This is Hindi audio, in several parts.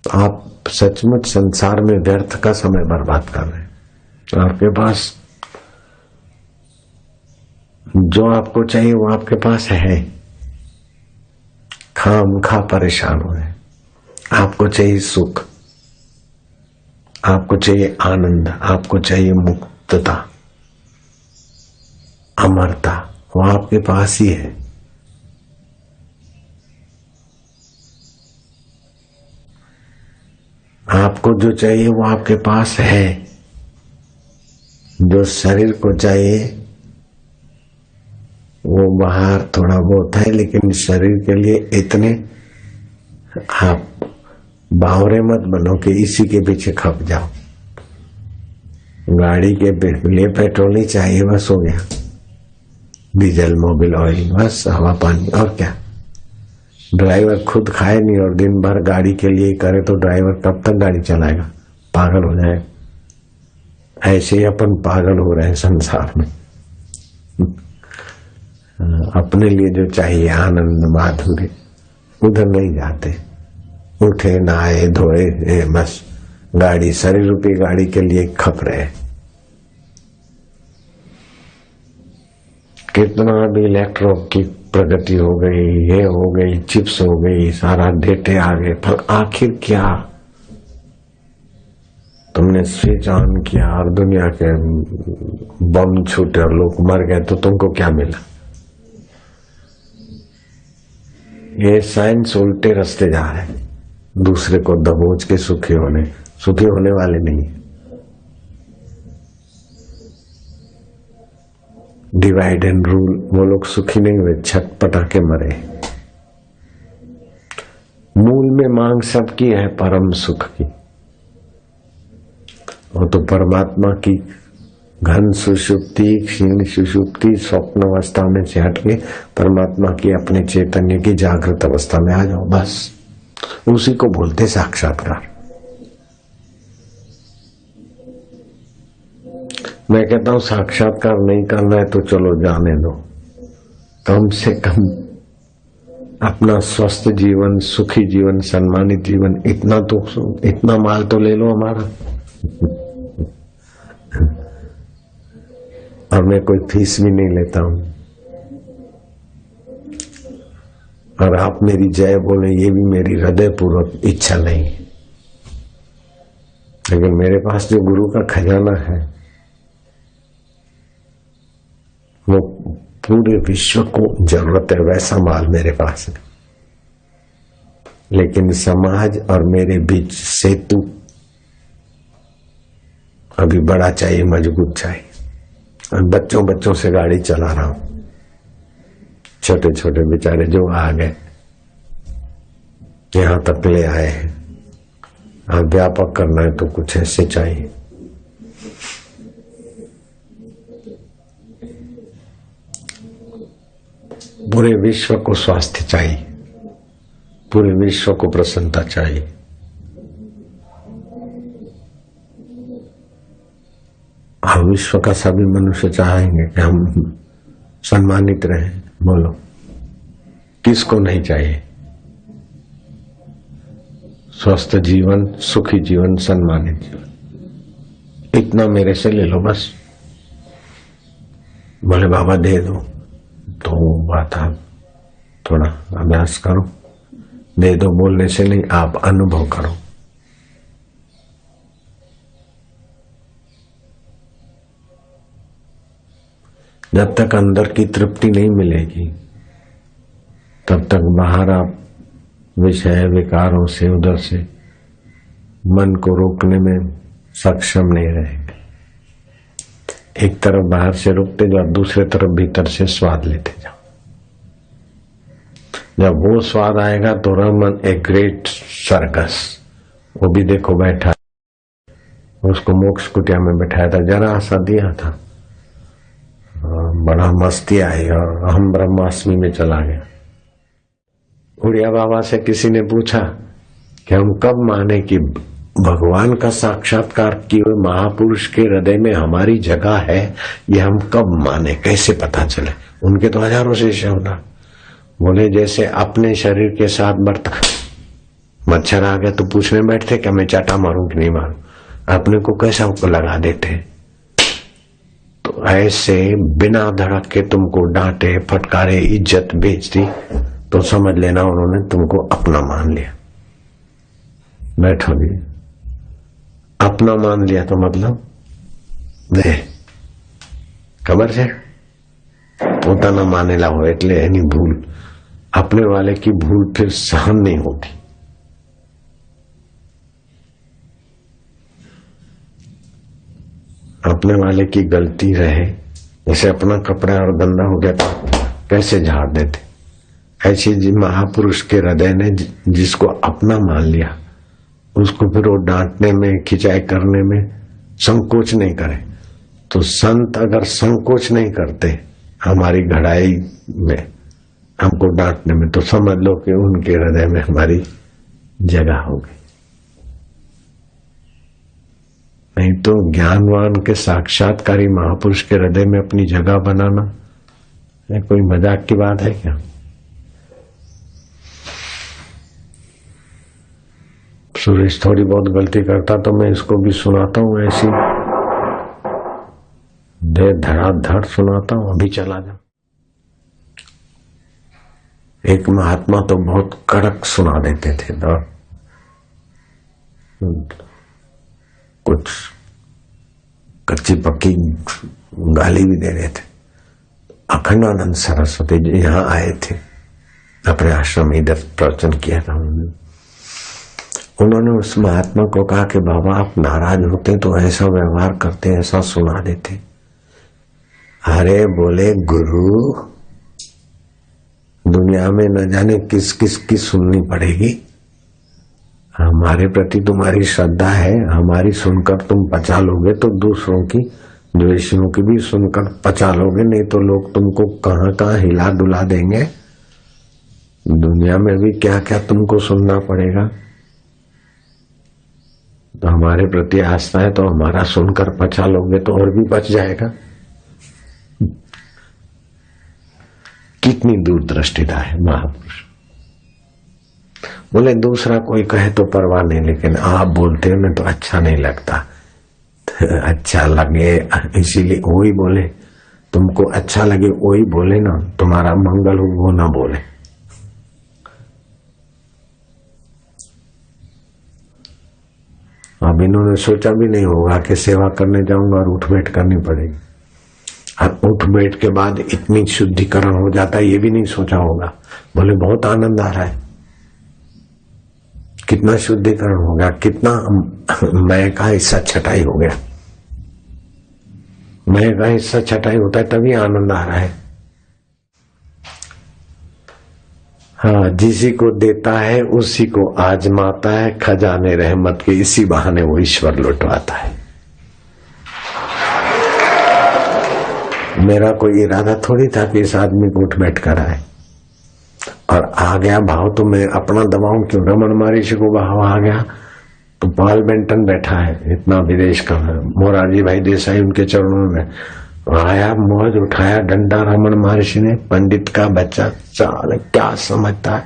आप सचमुच संसार में व्यर्थ का समय बर्बाद कर रहे हैं। आपके पास जो आपको चाहिए वो आपके पास है, खामखा परेशान हुए। आपको चाहिए सुख, आपको चाहिए आनंद, आपको चाहिए मुक्तता, अमरता, वो आपके पास ही है। आपको जो चाहिए वो आपके पास है। जो शरीर को चाहिए वो बाहर थोड़ा बहुत है, लेकिन शरीर के लिए इतने आप बावरे मत बनो कि इसी के पीछे खप जाओ। गाड़ी के लिए पेट्रोल ही चाहिए, बस हो गया, डीजल मोबिल ऑयल, बस हवा पानी, और क्या। ड्राइवर खुद खाए नहीं और दिन भर गाड़ी के लिए करे तो ड्राइवर कब तक गाड़ी चलाएगा, पागल हो जाएगा। ऐसे ही अपन पागल हो रहे हैं संसार में। अपने लिए जो चाहिए आनंद माधुर्य, उधर नहीं जाते। उठे नहाए धोए बस गाड़ी, शरीर रूपी गाड़ी के लिए खप रहे। कितना भी इलेक्ट्रो की प्रगति हो गई, ये हो गई, चिप्स हो गई, सारा डेटे आ गए, पर आखिर क्या? तुमने स्विच ऑन किया और दुनिया के बम छूटे और लोग मर गए तो तुमको क्या मिला? ये साइंस उल्टे रास्ते जा रहे हैं, दूसरे को दबोच के सुखी होने वाले नहीं। डिवाइड एंड रूल, वो लोग सुखी नहीं हुए, छटपटा के मरे। मूल में मांग सबकी है परम सुख की, वो तो परमात्मा की घन सुषुप्ति, क्षीण सुषुप्ति, स्वप्न अवस्था में से हटके परमात्मा की अपने चैतन्य की जागृत अवस्था में आ जाओ, बस उसी को बोलते साक्षात्कार। मैं कहता हूं साक्षात्कार नहीं करना है तो चलो जाने दो, कम से कम अपना स्वस्थ जीवन, सुखी जीवन, सम्मानित जीवन, इतना माल तो ले लो हमारा। और मैं कोई फीस भी नहीं लेता हूं, और आप मेरी जय बोले ये भी मेरी हृदयपूर्वक इच्छा नहीं। लेकिन मेरे पास जो गुरु का खजाना है वो पूरे विश्व को जरूरत है, वैसा माल मेरे पास है। लेकिन समाज और मेरे बीच सेतु अभी बड़ा चाहिए, मजबूत चाहिए। और बच्चों से गाड़ी चला रहा हूं, छोटे छोटे बेचारे जो आ गए यहां तक ले आए हैं। अब व्यापक करना है तो कुछ ऐसे चाहिए। पूरे विश्व को स्वास्थ्य चाहिए, पूरे विश्व को प्रसन्नता चाहिए। और विश्व का सभी मनुष्य चाहेंगे कि हम सम्मानित रहें। बोलो किसको नहीं चाहिए? स्वस्थ जीवन, सुखी जीवन, सम्मानित जीवन, इतना मेरे से ले लो बस। बोले बाबा दे दो, तो बात आप थोड़ा अभ्यास करो। दे दो बोलने से नहीं, आप अनुभव करो। जब तक अंदर की तृप्ति नहीं मिलेगी तब तक बाहर आप विषय विकारों से, उधर से मन को रोकने में सक्षम नहीं रहेंगे। एक तरफ बाहर से रोकते जाओ, दूसरे तरफ भीतर से स्वाद लेते जाओ। जब वो स्वाद आएगा तो रमन ए ग्रेट सर्कस, वो भी देखो बैठा, उसको मोक्ष कुटिया में बैठाया था, जरा सा दिया था, बड़ा मस्ती आई और हम ब्रह्मास्मि में चला गया। उड़िया बाबा से किसी ने पूछा कि हम कब माने कि भगवान का साक्षात्कार किए हुए महापुरुष के हृदय में हमारी जगह है, ये हम कब माने, कैसे पता चले? उनके तो हजारों शिष्य होना। बोले जैसे अपने शरीर के साथ मच्छर आ गया तो पूछने बैठते क्या मैं चाटा मारूं कि नहीं मारूं, अपने को कैसा लगा देते। तो ऐसे बिना धड़क के तुमको डांटे फटकारे इज्जत बेच दी तो समझ लेना उन्होंने तुमको अपना मान लिया। बैठो जी, अपना मान लिया तो मतलब दे खबर है પોતાના માનેલા હોય એટલે એની ભૂલ अपने वाले की भूल फिर सहन नहीं होती। अपने वाले की गलती रहे, जैसे अपना कपड़ा और गंदा हो गया तो कैसे झाड़ देते, ऐसी महापुरुष के हृदय ने जिसको अपना मान लिया उसको फिर वो डांटने में खिंचाई करने में संकोच नहीं करे। तो संत अगर संकोच नहीं करते हमारी घड़ाई में हमको डांटने में, तो समझ लो कि उनके हृदय में हमारी जगह हो गई। नहीं तो ज्ञानवान के साक्षात्कारी महापुरुष के हृदय में अपनी जगह बनाना ये कोई मजाक की बात है क्या। सुरेश थोड़ी बहुत गलती करता तो मैं इसको भी सुनाता हूं, ऐसी दे धड़ाधड़ सुनाता हूं। अभी चला जा। एक महात्मा तो बहुत कड़क सुना देते थे तो कुछ कच्ची पक्की गाली भी दे रहे थे। अखंडानंद सरस्वती जी यहाँ आए थे, अपने आश्रम इधर प्रवचन किया था उन्होंने उस महात्मा को कहा कि बाबा आप नाराज होते तो ऐसा व्यवहार करते, ऐसा सुना देते। अरे बोले गुरु दुनिया में न जाने किस किस की सुननी पड़ेगी, हमारे प्रति तुम्हारी श्रद्धा है, हमारी सुनकर तुम पचा लोगे तो दूसरों की द्वेषियों की भी सुनकर पचा लोगे, नहीं तो लोग तुमको कहां कहां हिला डुला देंगे। दुनिया में भी क्या क्या तुमको सुनना पड़ेगा। तो हमारे प्रति आस्था है तो हमारा सुनकर पचा लोगे तो और भी बच जाएगा। कितनी दूरदृष्टिता है महापुरुष। बोले दूसरा कोई कहे तो परवाह नहीं, लेकिन आप बोलते हो ना तो अच्छा नहीं लगता। अच्छा लगे इसीलिए वही बोले, तुमको अच्छा लगे वही बोले ना, तुम्हारा मंगल हो वो ना बोले। अब इन्होंने सोचा भी नहीं होगा कि सेवा करने जाऊंगा और उठ बैठ करनी पड़ेगी, और उठ बैठ के बाद इतनी शुद्धिकरण हो जाता है ये भी नहीं सोचा होगा। बोले बहुत आनंद आ रहा है, कितना शुद्धिकरण हो गया, कितना मैं का हिस्सा छटाई हो गया। मैं का हिस्सा छटाई होता है तभी आनंद आ रहा है। हाँ, जिसी को देता है उसी को आजमाता है, खजाने रहमत के इसी बहाने वो ईश्वर लुटवाता है। मेरा कोई इरादा थोड़ी था कि इस आदमी को उठ बैठ कर आए, और आ गया भाव तो मैं अपना दबाऊं क्यों। रमन महर्षि को भाव आ गया तो पॉल बेंटन बैठा है, इतना विदेश का है, मोरारजी भाई देसाई उनके चरणों में आया, मौज उठाया डंडा रमन महर्षि ने। पंडित का बच्चा चाल क्या समझता है,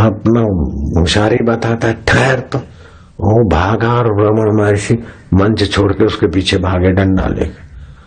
अपना होशियारी बताता है, ठहर तो वो भागा और रमन महर्षि मंच छोड़ के उसके पीछे भागे डंडा लेके।